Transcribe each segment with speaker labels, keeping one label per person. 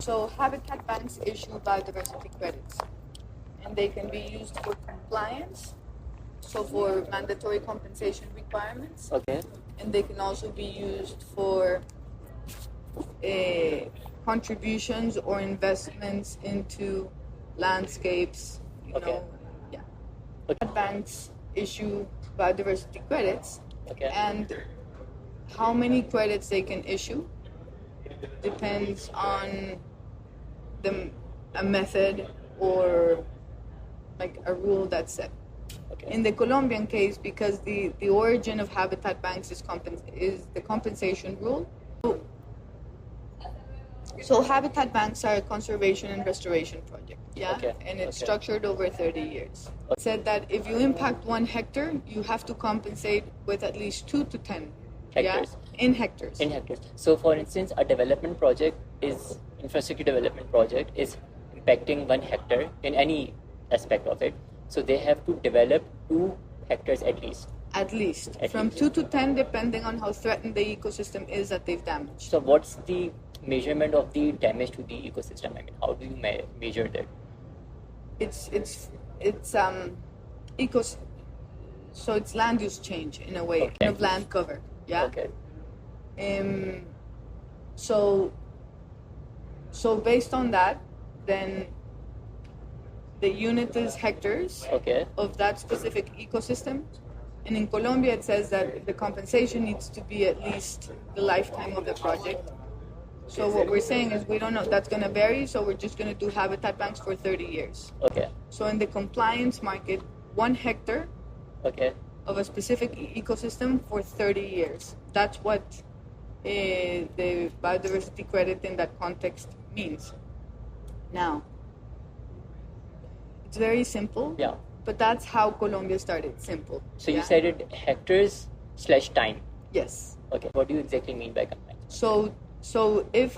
Speaker 1: So habitat banks issue biodiversity credits, and they can be used for compliance, so for mandatory compensation requirements.
Speaker 2: Okay.
Speaker 1: And they can also be used for contributions or investments into landscapes, you
Speaker 2: Okay.
Speaker 1: know, yeah.
Speaker 2: Okay.
Speaker 1: Banks issue biodiversity credits,
Speaker 2: Okay.
Speaker 1: and how many credits they can issue depends on a method or like a rule that's set.
Speaker 2: Okay.
Speaker 1: In the Colombian case, because the origin of habitat banks is the compensation rule. So habitat banks are a conservation and restoration project, yeah,
Speaker 2: Okay.
Speaker 1: and it's
Speaker 2: Okay.
Speaker 1: structured over 30 years. It said that if you impact 1 hectare, you have to compensate with at least 2 to 10
Speaker 2: Hectares.
Speaker 1: Yeah? In hectares.
Speaker 2: In hectares. So, for instance, a development project is infrastructure development project is impacting 1 hectare in any aspect of it. So they have to develop 2 hectares at least.
Speaker 1: At least.
Speaker 2: At
Speaker 1: From
Speaker 2: least.
Speaker 1: 2 to 10, depending on how threatened the ecosystem is that they've damaged.
Speaker 2: So what's the measurement of the damage to the ecosystem? I mean, how do you measure that?
Speaker 1: It's ecos. So it's land use change in a way,
Speaker 2: Okay.
Speaker 1: of land cover. Yeah.
Speaker 2: Okay.
Speaker 1: So based on that, then the unit is hectares
Speaker 2: Okay.
Speaker 1: of that specific ecosystem. And in Colombia, it says that the compensation needs to be at least the lifetime of the project. So what we're saying is we don't know. That's going to vary, so we're just going to do habitat banks for 30 years.
Speaker 2: Okay.
Speaker 1: So in the compliance market, 1 hectare
Speaker 2: Okay.
Speaker 1: of a specific ecosystem for 30 years. That's what the biodiversity credit in that context means. Now, it's very simple.
Speaker 2: Yeah.
Speaker 1: But that's how Colombia started, simple.
Speaker 2: So
Speaker 1: yeah?
Speaker 2: you said it hectares / time.
Speaker 1: Yes.
Speaker 2: Okay. What do you exactly mean by compliance?
Speaker 1: So if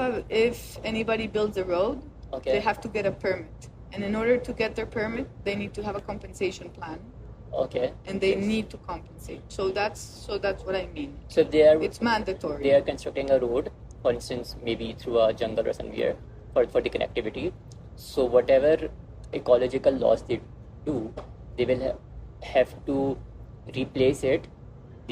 Speaker 1: anybody builds a road,
Speaker 2: Okay.
Speaker 1: they have to get a permit. And in order to get their permit, they need to have a compensation plan.
Speaker 2: Okay.
Speaker 1: And they need to compensate. So that's what I mean.
Speaker 2: So
Speaker 1: It's mandatory.
Speaker 2: they are constructing a road, for instance, maybe through a jungle or somewhere for the connectivity. So whatever ecological loss they do, they will have to replace it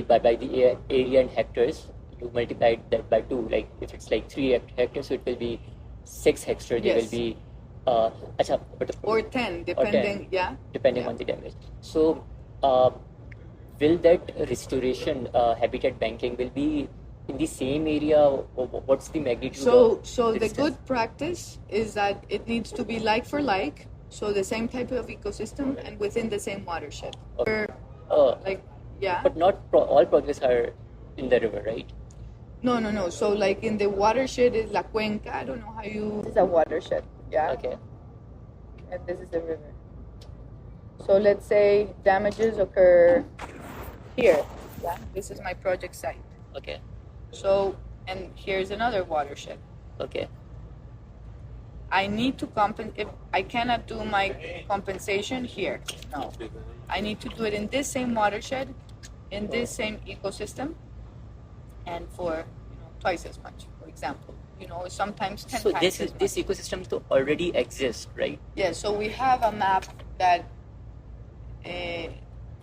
Speaker 2: by the area in hectares. You multiply that by 2. Like if it's like 3 hectares, so it will be 6 hectares. They
Speaker 1: Yes.
Speaker 2: will be
Speaker 1: Or 10, depending, yeah.
Speaker 2: depending on the damage. So, will that restoration habitat banking will be in the same area, or what's the magnitude?
Speaker 1: So the good practice is that it needs to be like for like, so the same type of ecosystem and within the same watershed.
Speaker 2: Okay.
Speaker 1: Like, yeah.
Speaker 2: But not all projects are in the river, right?
Speaker 1: No. So like in the watershed is La Cuenca. I don't know how you. This is a watershed. Yeah.
Speaker 2: Okay.
Speaker 1: And this is the river. So let's say damages occur here. Yeah. This is my project site.
Speaker 2: Okay.
Speaker 1: So, and here's another watershed.
Speaker 2: Okay.
Speaker 1: I need to compensate. I cannot do my compensation here. No. I need to do it in this same watershed, in this same ecosystem, and for twice as much, for example. Sometimes 10
Speaker 2: So
Speaker 1: times
Speaker 2: this ecosystem already exists, right?
Speaker 1: Yeah, so we have a map that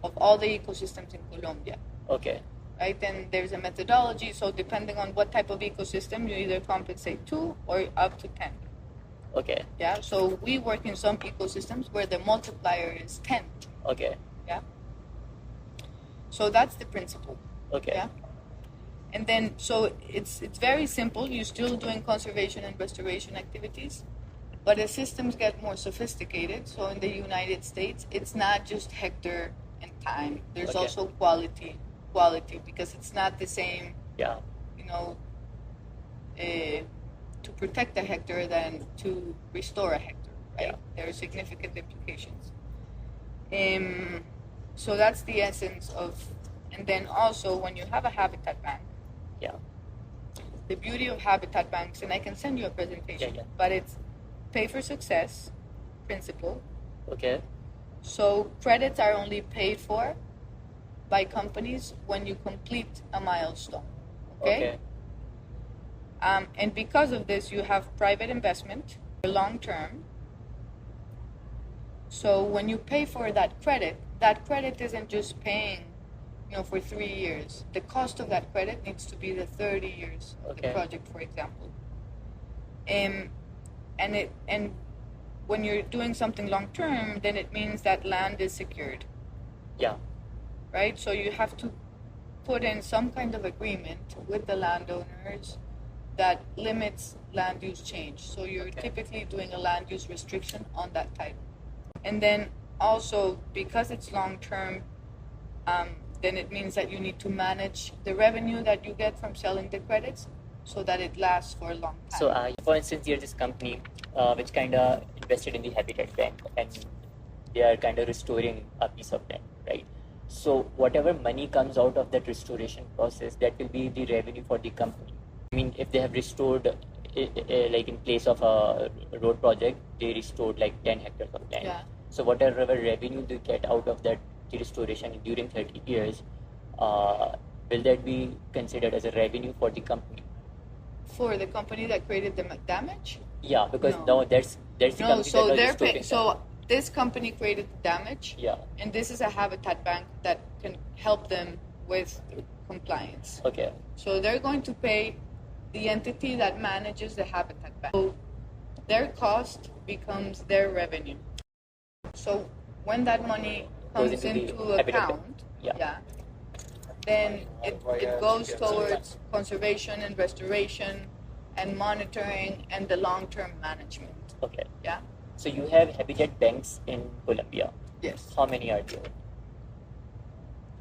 Speaker 1: of all the ecosystems in Colombia,
Speaker 2: Okay.
Speaker 1: right? And there's a methodology, so depending on what type of ecosystem, you either compensate 2 or up to 10.
Speaker 2: Okay.
Speaker 1: Yeah, so we work in some ecosystems where the multiplier is 10.
Speaker 2: Okay.
Speaker 1: Yeah. So that's the principle.
Speaker 2: Okay.
Speaker 1: Yeah. And then, so it's very simple. You're still doing conservation and restoration activities, but as systems get more sophisticated, so in the United States, it's not just hectare and time. There's
Speaker 2: Okay.
Speaker 1: also quality, because it's not the same,
Speaker 2: Yeah.
Speaker 1: To protect a hectare than to restore a hectare, right?
Speaker 2: Yeah.
Speaker 1: There are significant implications. So that's the essence of, and then also when you have a habitat bank,
Speaker 2: Yeah.
Speaker 1: the beauty of habitat banks, and I can send you a presentation,
Speaker 2: Yeah.
Speaker 1: but it's pay for success principle.
Speaker 2: Okay.
Speaker 1: So credits are only paid for by companies when you complete a milestone. Okay? And because of this, you have private investment, long term. So when you pay for that credit isn't just paying, for 3 years. The cost of that credit needs to be the 30 years of the project, for example. And when you're doing something long term, then it means that land is secured.
Speaker 2: Yeah.
Speaker 1: Right? So you have to put in some kind of agreement with the landowners that limits land use change. So you're typically doing a land use restriction on that type. And then also, because it's long term, then it means that you need to manage the revenue that you get from selling the credits so that it lasts for a long time.
Speaker 2: So, for instance, you're this company which kind of invested in the Habitat Bank, and they are kind of restoring a piece of land, right? So, whatever money comes out of that restoration process, that will be the revenue for the company. I mean, if they have restored, like in place of a road project, they restored like 10 hectares of land.
Speaker 1: Yeah.
Speaker 2: So, whatever revenue they get out of that restoration during 30 years, will that be considered as a revenue for the company?
Speaker 1: For the company that created the damage?
Speaker 2: Yeah, because no that's the company
Speaker 1: so
Speaker 2: that
Speaker 1: they're
Speaker 2: restoring
Speaker 1: so this company created the damage.
Speaker 2: Yeah.
Speaker 1: And this is a habitat bank that can help them with compliance.
Speaker 2: Okay.
Speaker 1: So they're going to pay the entity that manages the habitat bank. So their cost becomes their revenue. So when that money comes into account, then it goes towards conservation and restoration and monitoring and the long-term management.
Speaker 2: Okay.
Speaker 1: Yeah.
Speaker 2: So you have habitat banks in Colombia.
Speaker 1: Yes.
Speaker 2: How many are there?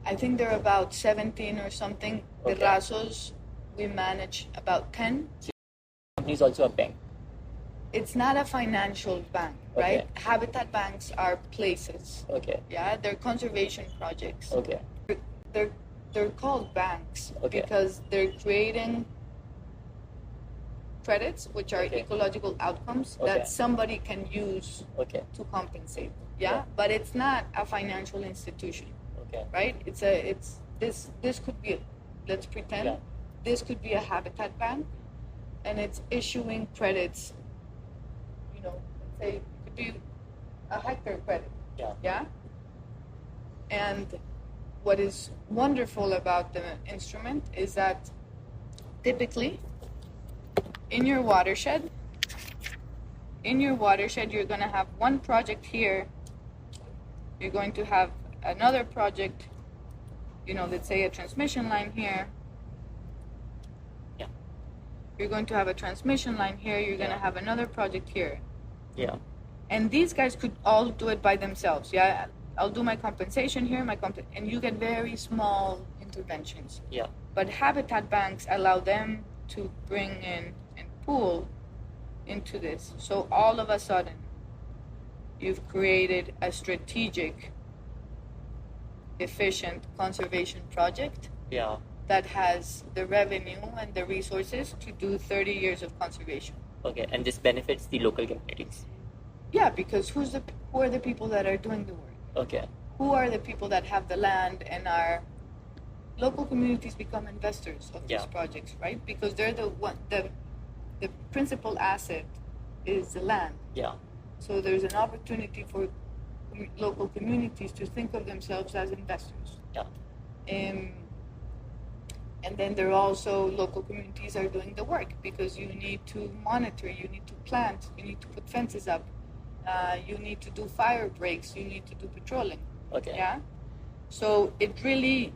Speaker 1: I think there are about 17 or something.
Speaker 2: Okay.
Speaker 1: Terrasos, we manage about 10.
Speaker 2: So the company is also a bank.
Speaker 1: It's not a financial bank, right? Okay. Habitat banks are places.
Speaker 2: Okay.
Speaker 1: Yeah, they're conservation projects.
Speaker 2: Okay.
Speaker 1: They're called banks because they're creating credits, which are ecological outcomes that somebody can use to compensate. Yeah? But it's not a financial institution.
Speaker 2: Okay.
Speaker 1: Right? This could be, let's pretend, this could be a habitat bank, and it's issuing credits. Let's say it could be a hectare credit.
Speaker 2: Yeah.
Speaker 1: Yeah. And what is wonderful about the instrument is that typically in your watershed, you're going to have one project here. You're going to have another project, let's say a transmission line here.
Speaker 2: Yeah.
Speaker 1: You're going to have a transmission line here. You're going to have another project here.
Speaker 2: Yeah.
Speaker 1: And these guys could all do it by themselves. Yeah. I'll do my compensation here, and you get very small interventions.
Speaker 2: Yeah.
Speaker 1: But habitat banks allow them to bring in and pool into this. So all of a sudden, you've created a strategic, efficient conservation project that has the revenue and the resources to do 30 years of conservation.
Speaker 2: Okay, and this benefits the local communities.
Speaker 1: Yeah, because who are the people that are doing the work?
Speaker 2: Okay.
Speaker 1: Who are the people that have the land, and our local communities become investors of these projects, right? Because they're the principal asset is the land.
Speaker 2: Yeah.
Speaker 1: So there's an opportunity for local communities to think of themselves as investors.
Speaker 2: Yeah.
Speaker 1: And then there are also local communities are doing the work because you need to monitor, you need to plant, you need to put fences up, you need to do fire breaks, you need to do patrolling.
Speaker 2: Okay.
Speaker 1: Yeah. So it really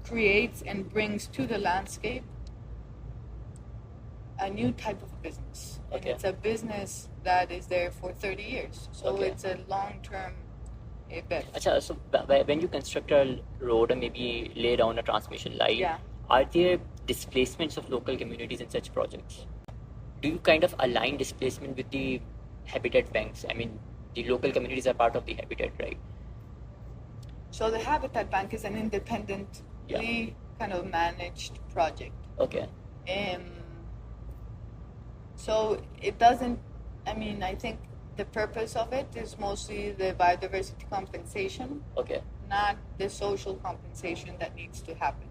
Speaker 1: creates and brings to the landscape a new type of business. And it's a business that is there for 30 years. So it's a long-term bet.
Speaker 2: Achha, so when you construct a road or maybe lay down a transmission line, are there displacements of local communities in such projects? Do you kind of align displacement with the habitat banks? I mean, the local communities are part of the habitat, right?
Speaker 1: So the Habitat Bank is an independently kind of managed project.
Speaker 2: Okay.
Speaker 1: So it doesn't, I think the purpose of it is mostly the biodiversity compensation, not the social compensation that needs to happen.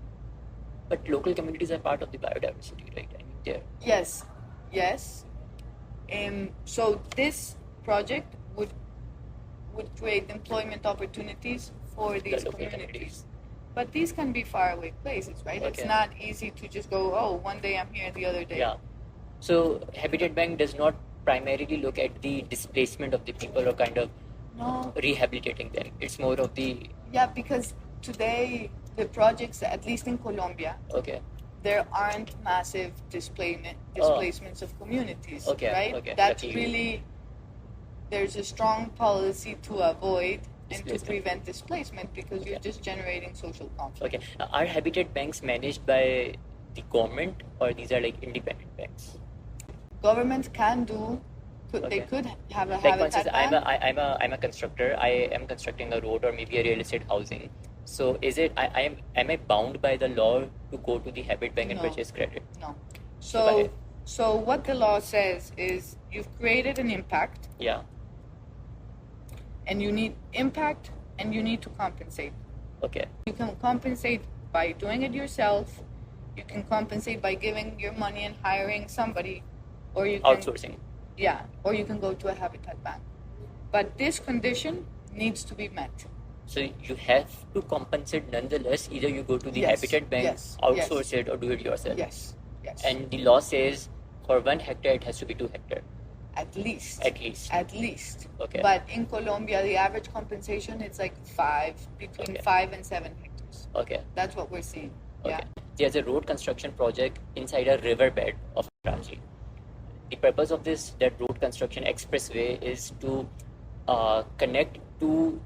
Speaker 2: But local communities are part of the biodiversity, right? there.
Speaker 1: Yes, yes. So this project would create employment opportunities for these
Speaker 2: local
Speaker 1: communities. But these can be faraway places, right? It's
Speaker 2: Okay.
Speaker 1: not easy to just go, oh, one day I'm here, the other day.
Speaker 2: Yeah. So Habitat Bank does not primarily look at the displacement of the people or kind of
Speaker 1: No.
Speaker 2: rehabilitating them. It's more of the
Speaker 1: Yeah, because today the projects, at least in Colombia,
Speaker 2: okay.
Speaker 1: there aren't massive displacements of communities,
Speaker 2: Okay,
Speaker 1: right?
Speaker 2: okay,
Speaker 1: That's
Speaker 2: luckily.
Speaker 1: really, there's a strong policy to avoid and to
Speaker 2: Displacement.
Speaker 1: prevent displacement because you're just generating social conflict.
Speaker 2: Okay. Are Habitat Banks managed by the government or these are like independent banks?
Speaker 1: Governments can do, they
Speaker 2: Okay.
Speaker 1: could have a
Speaker 2: Like for instance,
Speaker 1: habitat bank.
Speaker 2: I'm a constructor. I am constructing a road or maybe a real estate housing. So is it am I bound by the law to go to the Habit Bank and
Speaker 1: No.
Speaker 2: purchase credit?
Speaker 1: No.
Speaker 2: So
Speaker 1: So what the law says is you've created an impact
Speaker 2: Yeah.
Speaker 1: and you need impact and you need to compensate.
Speaker 2: Okay.
Speaker 1: You can compensate by doing it yourself. You can compensate by giving your money and hiring somebody, or you can
Speaker 2: Outsourcing.
Speaker 1: Yeah, or you can go to a habitat bank. But this condition needs to be met.
Speaker 2: So you have to compensate nonetheless. Either you go to the
Speaker 1: Yes,
Speaker 2: Habitat Bank,
Speaker 1: yes,
Speaker 2: outsource it, or do it yourself.
Speaker 1: Yes, yes.
Speaker 2: And the law says for 1 hectare it has to be 2 hectare
Speaker 1: at least.
Speaker 2: at least.
Speaker 1: At least.
Speaker 2: Okay.
Speaker 1: But in Colombia, the average compensation is like between
Speaker 2: Okay.
Speaker 1: 5 and 7 hectares.
Speaker 2: Okay.
Speaker 1: That's what we're seeing.
Speaker 2: Okay.
Speaker 1: Yeah.
Speaker 2: There's a road construction project inside a riverbed of Karachi. The purpose of that road construction expressway is to connect two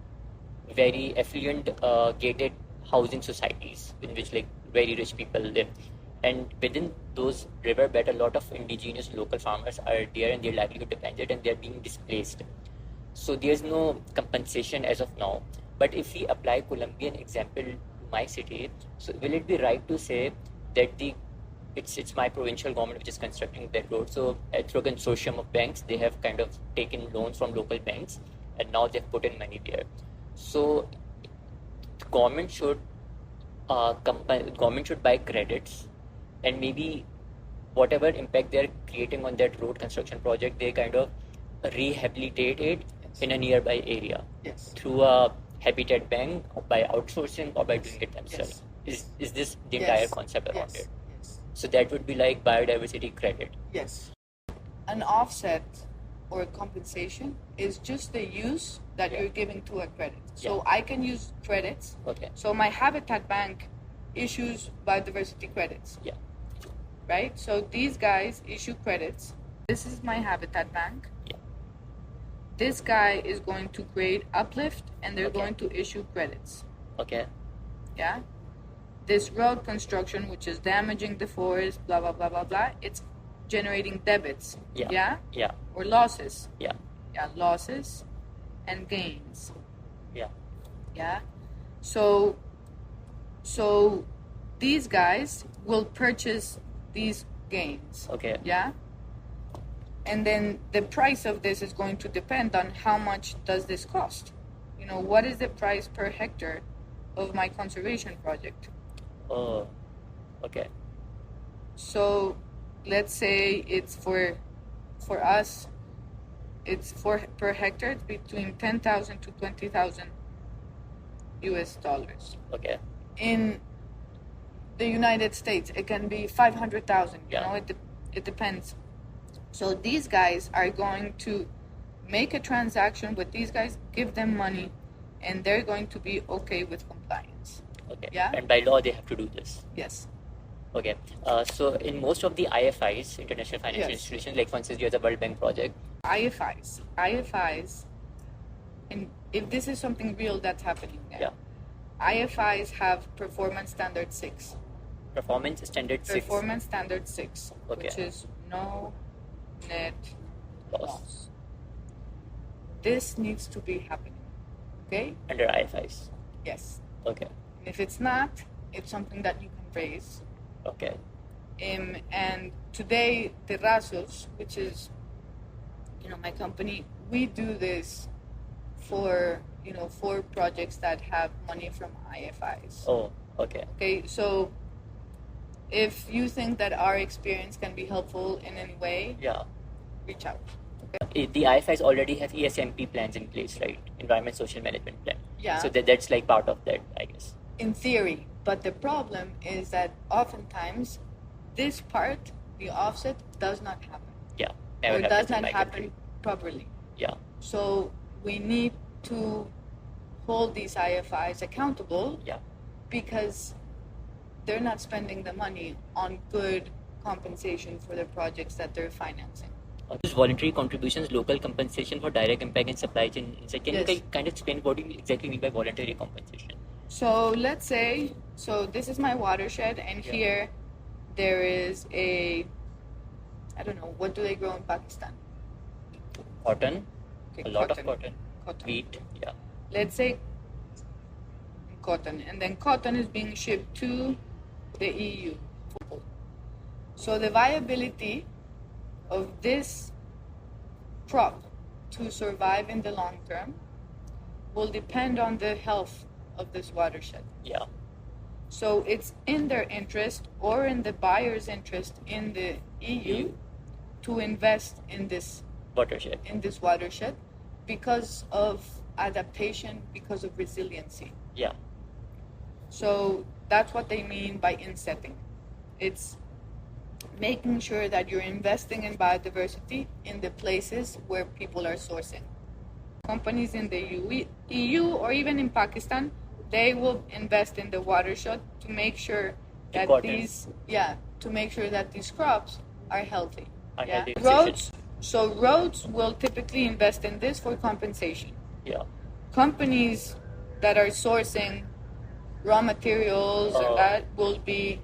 Speaker 2: very affluent gated housing societies in which like very rich people live. And within those riverbed, a lot of indigenous local farmers are there and their livelihood depends on it and they're being displaced. So there's no compensation as of now. But if we apply Colombian example to my city, so will it be right to say that it's my provincial government which is constructing that road? So through a consortium of banks, they have kind of taken loans from local banks and now they've put in money there. So the government should buy credits and maybe whatever impact they're creating on that road construction project, they kind of rehabilitate it in a nearby area
Speaker 1: Yes.
Speaker 2: through a habitat bank or by outsourcing or by doing it themselves.
Speaker 1: Yes.
Speaker 2: Is this the
Speaker 1: Yes.
Speaker 2: entire concept around
Speaker 1: Yes.
Speaker 2: it?
Speaker 1: Yes.
Speaker 2: So that would be like biodiversity credit.
Speaker 1: Yes. An offset or compensation is just the use that
Speaker 2: Yeah.
Speaker 1: you're giving to a credit. So
Speaker 2: Yeah.
Speaker 1: I can use credits.
Speaker 2: Okay.
Speaker 1: So my habitat bank issues biodiversity credits,
Speaker 2: Yeah.
Speaker 1: right? So these guys issue credits. This is my habitat bank.
Speaker 2: Yeah.
Speaker 1: This guy is going to create uplift and they're
Speaker 2: Okay.
Speaker 1: going to issue credits.
Speaker 2: Okay.
Speaker 1: Yeah. This road construction, which is damaging the forest, blah blah blah blah blah, it's generating debits.
Speaker 2: Yeah.
Speaker 1: Yeah.
Speaker 2: Yeah.
Speaker 1: Or losses.
Speaker 2: Yeah.
Speaker 1: Yeah, losses and gains.
Speaker 2: Yeah.
Speaker 1: Yeah. So these guys will purchase these gains.
Speaker 2: Okay.
Speaker 1: Yeah. And then the price of this is going to depend on how much does this cost. You know, what is the price per hectare of my conservation project?
Speaker 2: Oh. Okay.
Speaker 1: So let's say it's for us, it's per hectare, it's between 10,000 to 20,000 US dollars.
Speaker 2: Okay.
Speaker 1: In the United States, it can be 500,000. You
Speaker 2: Yeah.
Speaker 1: know, it depends. So these guys are going to make a transaction with these guys, give them money, and they're going to be okay with compliance.
Speaker 2: Okay.
Speaker 1: Yeah.
Speaker 2: And by law, they have to do this.
Speaker 1: Yes.
Speaker 2: Okay. So in most of the IFIs, international financial
Speaker 1: Yes.
Speaker 2: institutions, like for instance, there's a World Bank project.
Speaker 1: IFIs, and if this is something real that's happening there,
Speaker 2: Yeah.
Speaker 1: IFIs have performance standard 6.
Speaker 2: Performance standard 6.
Speaker 1: Performance standard 6,
Speaker 2: Okay.
Speaker 1: which is no net
Speaker 2: Loss.
Speaker 1: loss. This needs to be happening. Okay?
Speaker 2: Under IFIs.
Speaker 1: Yes.
Speaker 2: Okay.
Speaker 1: And if it's not, it's something that you can raise.
Speaker 2: Okay.
Speaker 1: And today, Terrasos, which is, my company, we do this for projects that have money from IFIs.
Speaker 2: Oh. Okay.
Speaker 1: Okay, so if you think that our experience can be helpful in any way,
Speaker 2: Yeah.
Speaker 1: reach out.
Speaker 2: The IFIs already have ESMP plans in place, right? Environment Social Management Plan.
Speaker 1: Yeah.
Speaker 2: So that's like part of that, I guess.
Speaker 1: In theory, but the problem is that oftentimes this part, the offset, does not happen.
Speaker 2: Yeah. Never
Speaker 1: Or
Speaker 2: happens
Speaker 1: does
Speaker 2: in
Speaker 1: not
Speaker 2: my
Speaker 1: happen
Speaker 2: country.
Speaker 1: properly.
Speaker 2: Yeah.
Speaker 1: So we need to hold these IFIs accountable
Speaker 2: Yeah.
Speaker 1: because they're not spending the money on good compensation for the projects that they're financing.
Speaker 2: Those voluntary contributions, local compensation for direct impact and supply chain. So can
Speaker 1: Yes.
Speaker 2: you kind of explain what you exactly mean by voluntary compensation?
Speaker 1: So let's say, so this is my watershed, and
Speaker 2: Yeah.
Speaker 1: here there is a, I don't know, what do they grow in Pakistan?
Speaker 2: Cotton,
Speaker 1: Okay,
Speaker 2: a lot of cotton,
Speaker 1: Cotton.
Speaker 2: wheat, yeah.
Speaker 1: Let's say cotton, and then cotton is being shipped to the EU. So the viability of this crop to survive in the long term will depend on the health of this watershed.
Speaker 2: Yeah.
Speaker 1: So it's in their interest or in the buyer's interest in the EU to invest in this
Speaker 2: Watershed.
Speaker 1: watershed because of adaptation, because of resiliency.
Speaker 2: Yeah.
Speaker 1: So that's what they mean by insetting. It's making sure that you're investing in biodiversity in the places where people are sourcing. Companies in the EU or even in Pakistan, they will invest in the watershed to make sure that these crops are healthy.
Speaker 2: Are
Speaker 1: Yeah.
Speaker 2: healthy.
Speaker 1: Roads will typically invest in this for compensation.
Speaker 2: Yeah.
Speaker 1: Companies that are sourcing raw materials and that will be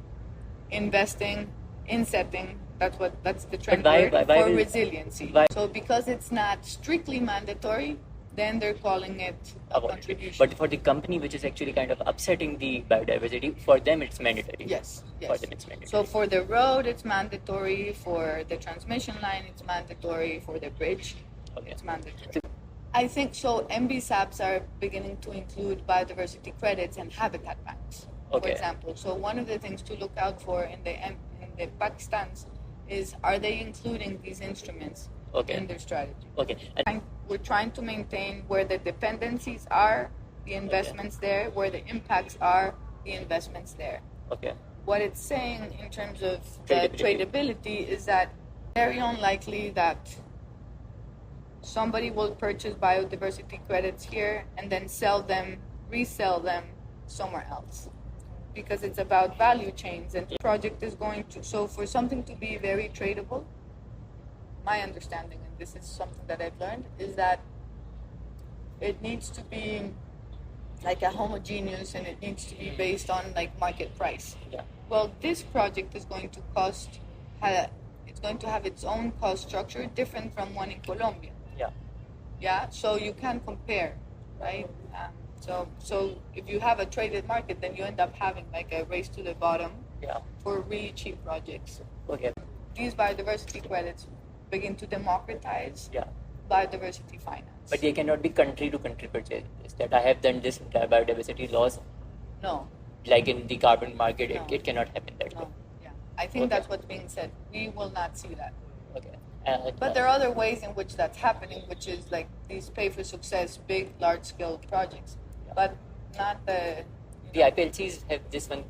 Speaker 1: investing, insetting. That's the trend word for resiliency. So because it's not strictly mandatory, then they're calling it a contribution.
Speaker 2: But for the company which is actually kind of upsetting the biodiversity, for them it's mandatory.
Speaker 1: Yes.
Speaker 2: For them it's mandatory.
Speaker 1: So for the road, it's mandatory. For the transmission line, it's mandatory. For the bridge, it's mandatory. I think so. MBSAPs are beginning to include biodiversity credits and habitat banks, for example. So one of the things to look out for in the Pakistans is, are they including these instruments in their strategy? We're trying to maintain where the dependencies are, the investments there, where the impacts are, the investments there. What it's saying in terms of the tradability is that very unlikely that somebody will purchase biodiversity credits here and then resell them somewhere else, because it's about value chains, and the project is going to, so for something to be very tradable, my understanding, and this is something that I've learned, is that it needs to be like a homogeneous, and it needs to be based on like market price. Well, this project is going to it's going to have its own cost structure different from one in Colombia. So you can compare, right? So if you have a traded market, then you end up having like a race to the bottom for really cheap projects. These biodiversity credits begin to democratize biodiversity finance.
Speaker 2: But they cannot be country to country purchase. Is that I have done this biodiversity laws?
Speaker 1: No.
Speaker 2: Like in the carbon market, it cannot happen that way.
Speaker 1: I think that's what's being said. We will not see that.
Speaker 2: But
Speaker 1: there are other ways in which that's happening, which is like these pay-for-success, big, large-scale projects, but not the...
Speaker 2: The IPLCs have this one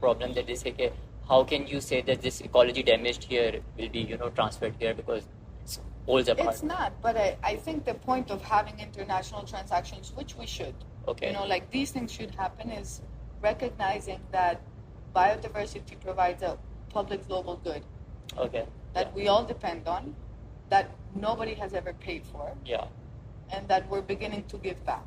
Speaker 2: problem that they say, okay, how can you say that this ecology damaged here will be, transferred here because it's poles apart?
Speaker 1: It's not, but I think the point of having international transactions, which we should, like these things should happen, is recognizing that biodiversity provides a public global good. That we all depend on, that nobody has ever paid for, and that we're beginning to give back.